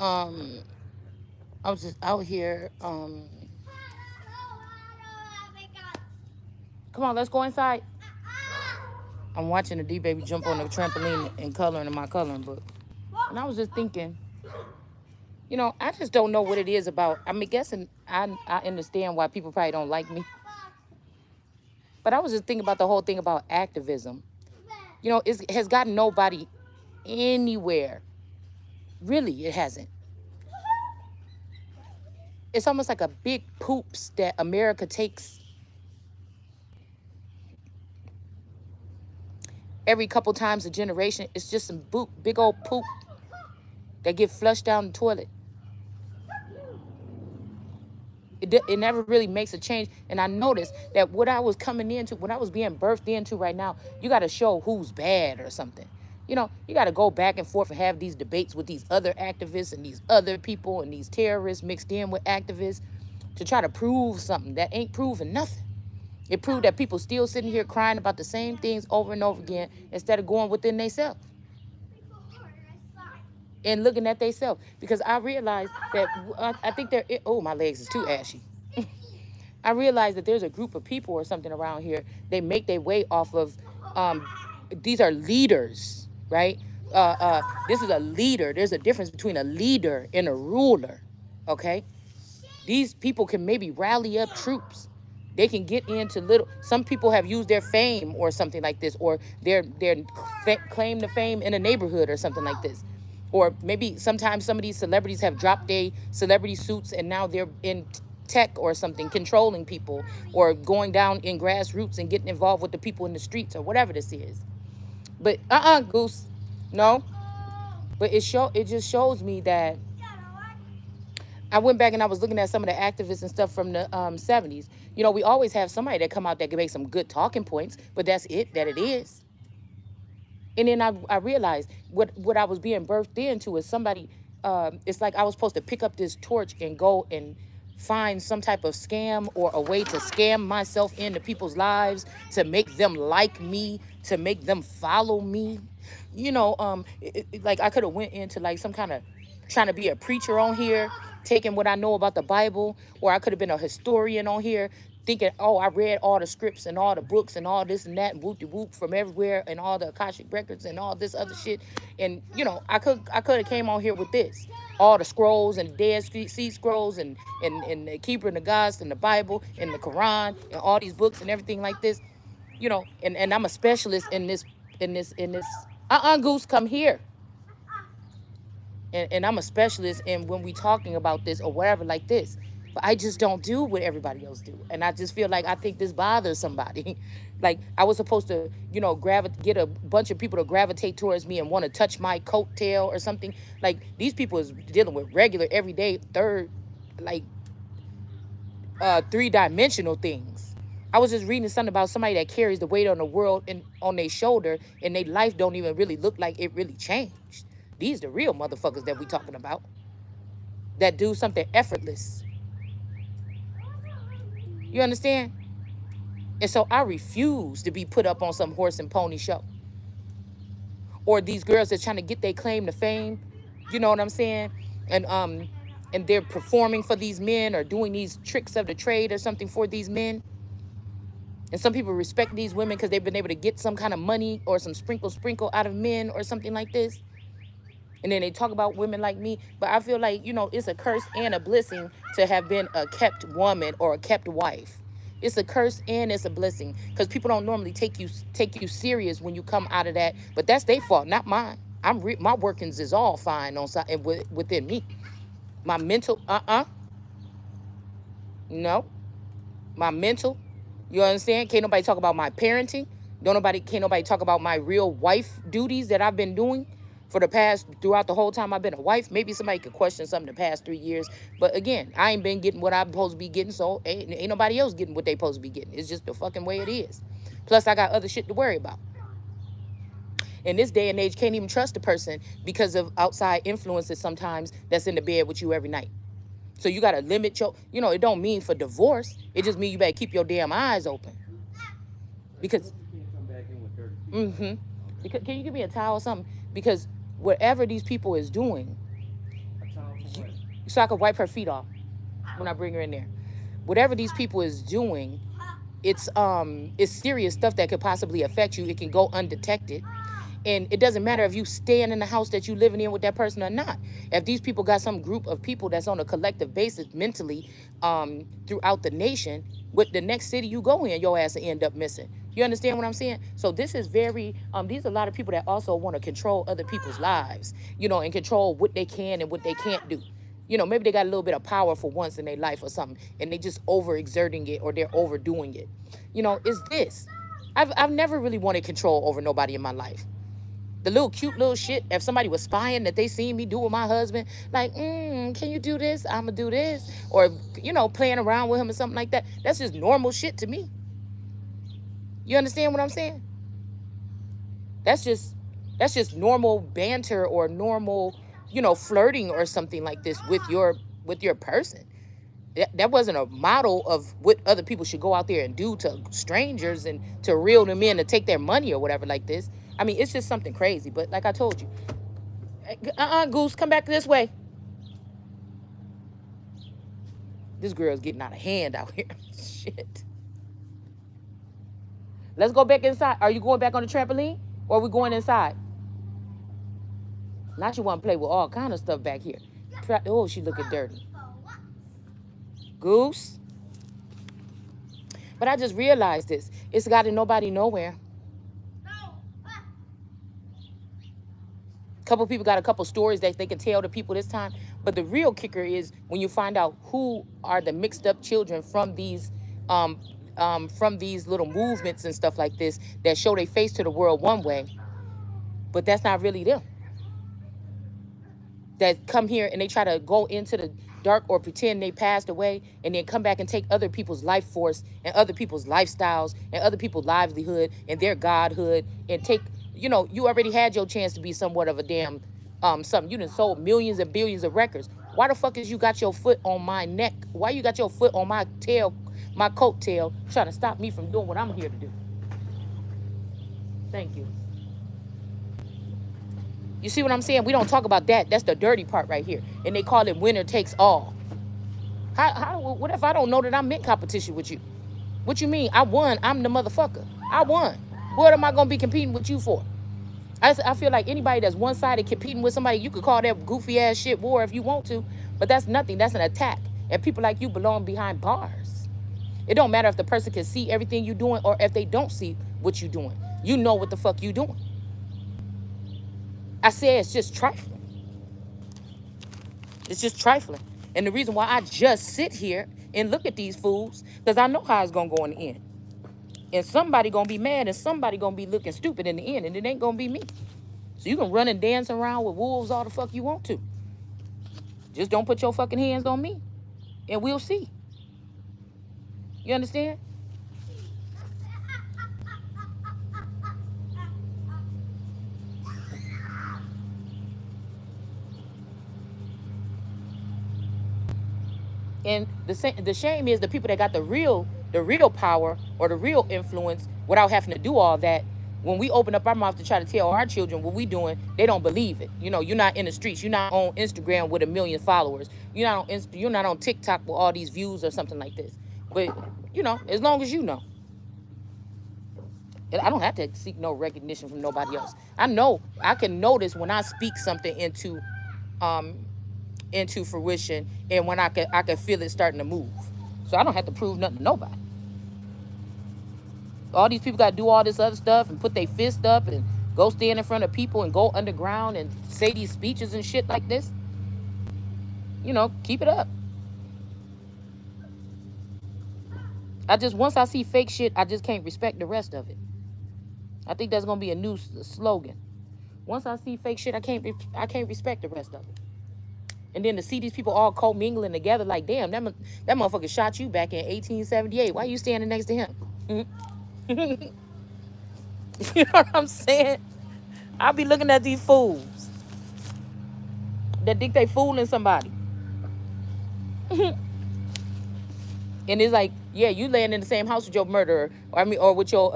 Um, I was just out here. Come on, let's go inside. I'm watching the D baby jump on the trampoline and coloring in my coloring book. And I was just thinking, I just don't know what it is about. I mean, guessing I understand why people probably don't like me. But I was just thinking about the whole thing about activism. It has gotten nobody anywhere. Really, it hasn't. It's almost like a big poops that America takes every couple times a generation. It's just some big old poop that get flushed down the toilet. It never really makes a change. And I noticed that what I was coming into, what I was being birthed into right now, you got to show who's bad or something. You got to go back and forth and have these debates with these other activists and these other people and these terrorists mixed in with activists to try to prove something that ain't proving nothing. It proved that people still sitting here crying about the same things over and over again instead of going within themselves and looking at themselves. Because I realized that I think oh, my legs is too ashy. I realized that there's a group of people or something around here. They make their way off of, these are leaders, right? This is a leader. There's a difference between a leader and a ruler, okay? These people can maybe rally up troops. They can get into some people have used their fame or something like this, or their claim to fame in a neighborhood or something like this. Or maybe sometimes some of these celebrities have dropped their celebrity suits and now they're in tech or something, controlling people or going down in grassroots and getting involved with the people in the streets or whatever this is. But Goose, no. But it just shows me that I went back and I was looking at some of the activists and stuff from the 70s. We always have somebody that come out that can make some good talking points, but that's that it is. And then I realized what I was being birthed into is somebody, it's like I was supposed to pick up this torch and go and find some type of scam or a way to scam myself into people's lives, to make them like me, to make them follow me. Like I could have went into like some kind of trying to be a preacher on here, taking what I know about the Bible, or I could have been a historian on here, thinking, oh, I read all the scripts and all the books and all this and that and whoop de whoop from everywhere and all the Akashic records and all this other shit. And I could have came on here with this, all the scrolls and Dead Sea Scrolls and the Keeper and the Gods and the Bible and the Quran and all these books and everything like this. And I'm a specialist in this. Goose, come here. And I'm a specialist in when we talking about this or whatever like this. But I just don't do what everybody else do. And I just feel like I think this bothers somebody. Like I was supposed to, get a bunch of people to gravitate towards me and want to touch my coattail or something. Like these people is dealing with regular, everyday, three-dimensional things. I was just reading something about somebody that carries the weight on the world and on their shoulder and their life don't even really look like it really changed. These the real motherfuckers that we talking about. That do something effortless. You understand? And so I refuse to be put up on some horse and pony show. Or these girls that's trying to get their claim to fame. You know what I'm saying? And they're performing for these men or doing these tricks of the trade or something for these men. And some people respect these women because they've been able to get some kind of money or some sprinkle out of men or something like this. And then they talk about women like me. But I feel like, it's a curse and a blessing to have been a kept woman or a kept wife. It's a curse and it's a blessing because people don't normally take you serious when you come out of that. But that's their fault, not mine. My workings is all fine on within me. My mental, no. My mental, you understand? Can't nobody talk about my parenting. Can't nobody talk about my real wife duties that I've been doing throughout the whole time I've been a wife. Maybe somebody could question something the past 3 years. But again, I ain't been getting what I'm supposed to be getting, so ain't nobody else getting what they supposed to be getting. It's just the fucking way it is. Plus, I got other shit to worry about. In this day and age, can't even trust a person because of outside influences sometimes that's in the bed with you every night. So you got to limit it don't mean for divorce. It just means you better keep your damn eyes open. Because, because can you give me a towel or something? Because whatever these people is doing, so I could wipe her feet off when I bring her in there. Whatever these people is doing, it's serious stuff that could possibly affect you. It can go undetected. And it doesn't matter if you stand in the house that you living in with that person or not. If these people got some group of people that's on a collective basis mentally throughout the nation, with the next city you go in, your ass will end up missing. You understand what I'm saying? So this is very, these are a lot of people that also want to control other people's lives, and control what they can and what they can't do. Maybe they got a little bit of power for once in their life or something, and they just overexerting it or they're overdoing it. Is this. I've never really wanted control over nobody in my life. The little cute little shit, if somebody was spying that they seen me do with my husband, like, can you do this? I'ma do this. Or, playing around with him or something like that. That's just normal shit to me. You understand what I'm saying? That's just normal banter or normal, flirting or something like this with your person. That wasn't a model of what other people should go out there and do to strangers and to reel them in to take their money or whatever like this. I mean, it's just something crazy. But like I told you, Goose, come back this way. This girl's getting out of hand out here. Shit. Let's go back inside. Are you going back on the trampoline? Or are we going inside? Now she want to play with all kind of stuff back here. Oh, she looking dirty. Goose. But I just realized this. It's got to nobody nowhere. Couple people got a couple stories that they can tell the people this time. But the real kicker is when you find out who are the mixed up children from these little movements and stuff like this that show their face to the world one way, but that's not really them. That come here and they try to go into the dark or pretend they passed away and then come back and take other people's life force and other people's lifestyles and other people's livelihood and their godhood and take, you already had your chance to be somewhat of a damn something. You done sold millions and billions of records. Why the fuck is you got your foot on my neck? Why you got your foot on my tail, my coat tail, trying to stop me from doing what I'm here to do? Thank you. You see what I'm saying? We don't talk about that. That's the dirty part right here. And they call it winner takes all. What if I don't know that I'm in competition with you? What you mean? I won. I'm the motherfucker. I won. What am I going to be competing with you for? I feel like anybody that's one-sided competing with somebody, you could call that goofy ass shit war if you want to, but that's nothing. That's an attack. And people like you belong behind bars. It don't matter if the person can see everything you're doing or if they don't see what you're doing. You know what the fuck you doing. I say it's just trifling. It's just trifling. And the reason why I just sit here and look at these fools, because I know how it's going to go in the end. And somebody going to be mad and somebody going to be looking stupid in the end, and it ain't going to be me. So you can run and dance around with wolves all the fuck you want to. Just don't put your fucking hands on me, and we'll see. You understand? And the shame is the people that got the real power or the real influence without having to do all that. When we open up our mouth to try to tell our children what we doing, they don't believe it. You're not in the streets. You're not on Instagram with 1 million followers. You're not on TikTok with all these views or something like this. But, as long as you know. I don't have to seek no recognition from nobody else. I know I can notice when I speak something into fruition and when I can feel it starting to move. So I don't have to prove nothing to nobody. All these people got to do all this other stuff and put their fist up and go stand in front of people and go underground and say these speeches and shit like this. Keep it up. Once I see fake shit, I just can't respect the rest of it. I think that's going to be a new slogan. Once I see fake shit, I can't respect the rest of it. And then to see these people all co-mingling together, like, damn, that motherfucker shot you back in 1878. Why you standing next to him? You know what I'm saying? I'll be looking at these fools that think they fooling somebody. And it's like, yeah, you laying in the same house with your murderer, or with your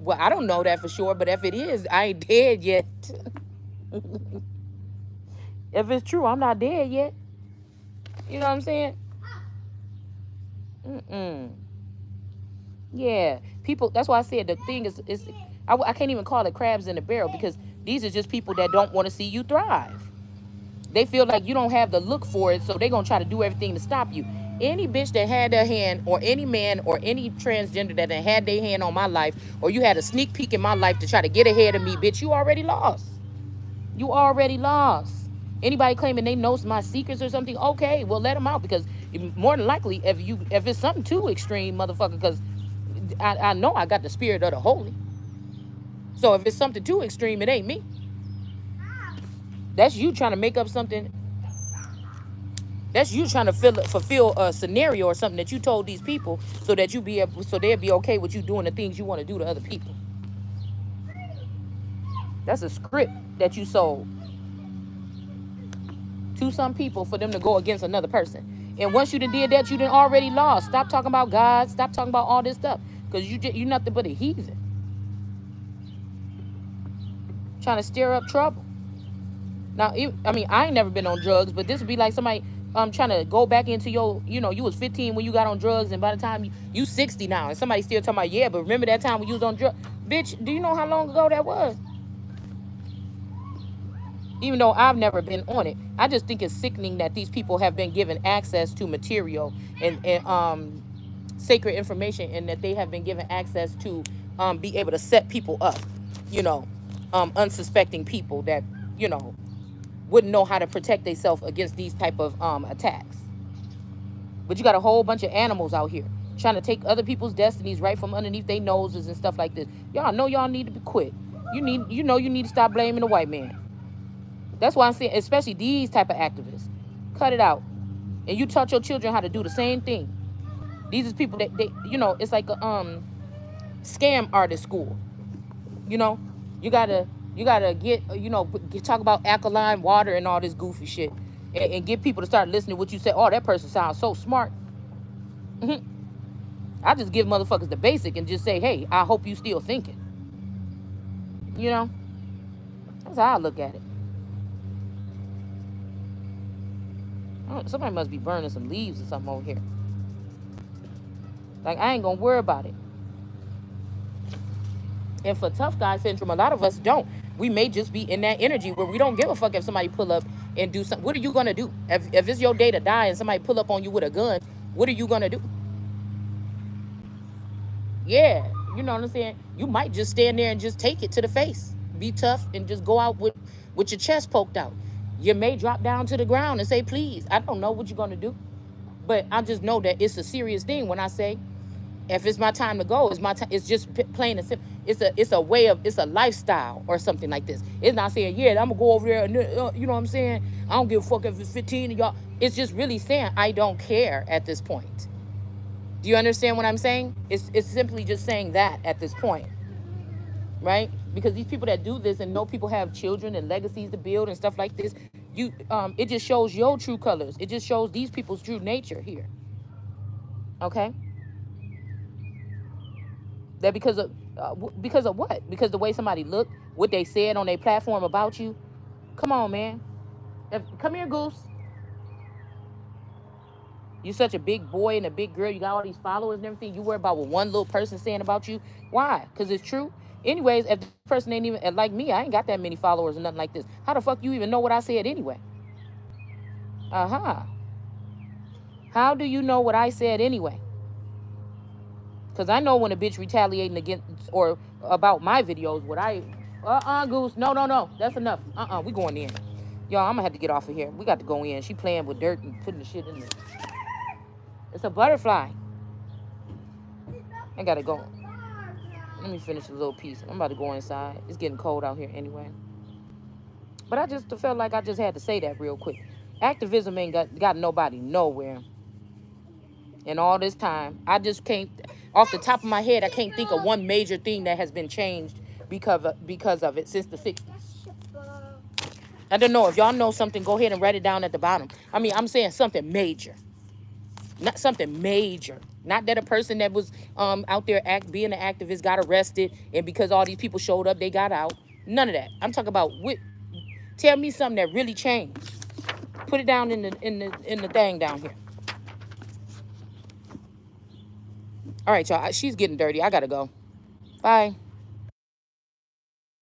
well, I don't know that for sure, but if it is, I ain't dead yet. If it's true, I'm not dead yet. You know what I'm saying? Mm-mm. Yeah, people. That's why I said the thing is I can't even call it crabs in the barrel because these are just people that don't want to see you thrive. They feel like you don't have the look for it, so they're gonna try to do everything to stop you. Any bitch that had their hand, or any man, or any transgender that had their hand on my life, or you had a sneak peek in my life to try to get ahead of me, bitch, you already lost. You already lost. Anybody claiming they knows my secrets or something, okay, well let them out because more than likely, if it's something too extreme, motherfucker, because I know I got the spirit of the holy. So if it's something too extreme, it ain't me. That's you trying to make up something. That's you trying to fulfill a scenario or something that you told these people so that so they'll be okay with you doing the things you want to do to other people. That's a script that you sold to some people for them to go against another person. And once you done did that, you done already lost. Stop talking about God. Stop talking about all this stuff because you nothing but a heathen trying to stir up trouble. Now, I mean, I ain't never been on drugs, but this would be like somebody trying to go back into your, you was 15 when you got on drugs, and by the time you 60 now, and somebody still talking about, yeah, but remember that time when you was on drugs? Bitch, do you know how long ago that was? Even though I've never been on it, I just think it's sickening that these people have been given access to material and sacred information, and that they have been given access to be able to set people up, you know, unsuspecting people that, wouldn't know how to protect themselves against these type of attacks. But you got a whole bunch of animals out here trying to take other people's destinies right from underneath their noses and stuff like this. Y'all know y'all need to be quit. You need to stop blaming the white man. That's why I'm saying, especially these type of activists, cut it out. And you taught your children how to do the same thing. These is people that it's like a scam artist school. You know, you gotta get talk about alkaline water and all this goofy shit, and get people to start listening to what you say. Oh, that person sounds so smart. I just give motherfuckers the basic and just say, hey, I hope you still thinking. You know, that's how I look at it. Somebody must be burning some leaves or something over here. Like, I ain't gonna worry about it. And for tough guy syndrome, a lot of us don't. We may just be in that energy where we don't give a fuck if somebody pull up and do something. What are you gonna do? If it's your day to die and somebody pull up on you with a gun, what are you gonna do? Yeah, you know what I'm saying? You might just stand there and just take it to the face. Be tough and just go out with your chest poked out. You may drop down to the ground and say, please. I don't know what you're gonna do. But I just know that it's a serious thing when I say, if it's my time to go, it's my time. It's just plain and simple. It's a way of, it's a lifestyle or something like this. It's not saying, yeah, I'm gonna go over there and you know what I'm saying? I don't give a fuck if it's 15 of y'all. It's just really saying I don't care at this point. Do you understand what I'm saying? It's simply just saying that at this point, right? Because these people that do this and know people have children and legacies to build and stuff like this, it just shows your true colors. It just shows these people's true nature here. Okay? That because of what? Because the way somebody looked, what they said on their platform about you. Come on, man. Come here, Goose. You such a big boy and a big girl. You got all these followers and everything. You worry about what one little person saying about you. Why? Because it's true. Anyways, if the person ain't even like me, I ain't got that many followers or nothing like this. How the fuck you even know what I said anyway? Uh-huh. How do you know what I said anyway? Because I know when a bitch retaliating against or about my videos, what I... Goose. No. That's enough. We going in. Y'all, I'm going to have to get off of here. We got to go in. She playing with dirt and putting the shit in there. It's a butterfly. I got to go. Let me finish a little piece. I'm about to go inside. It's getting cold out here anyway. But I just felt like I just had to say that real quick. Activism ain't got nobody nowhere. And all this time, I just can't, off the top of my head, I can't think of one major thing that has been changed because of it since the 60s. I don't know. If y'all know something, go ahead and write it down at the bottom. I mean, I'm saying something major. Not something major. Not that a person that was out there being an activist got arrested, and because all these people showed up, they got out. None of that. I'm talking about tell me something that really changed. Put it down in the thing down here. All right, y'all. She's getting dirty. I gotta go. Bye.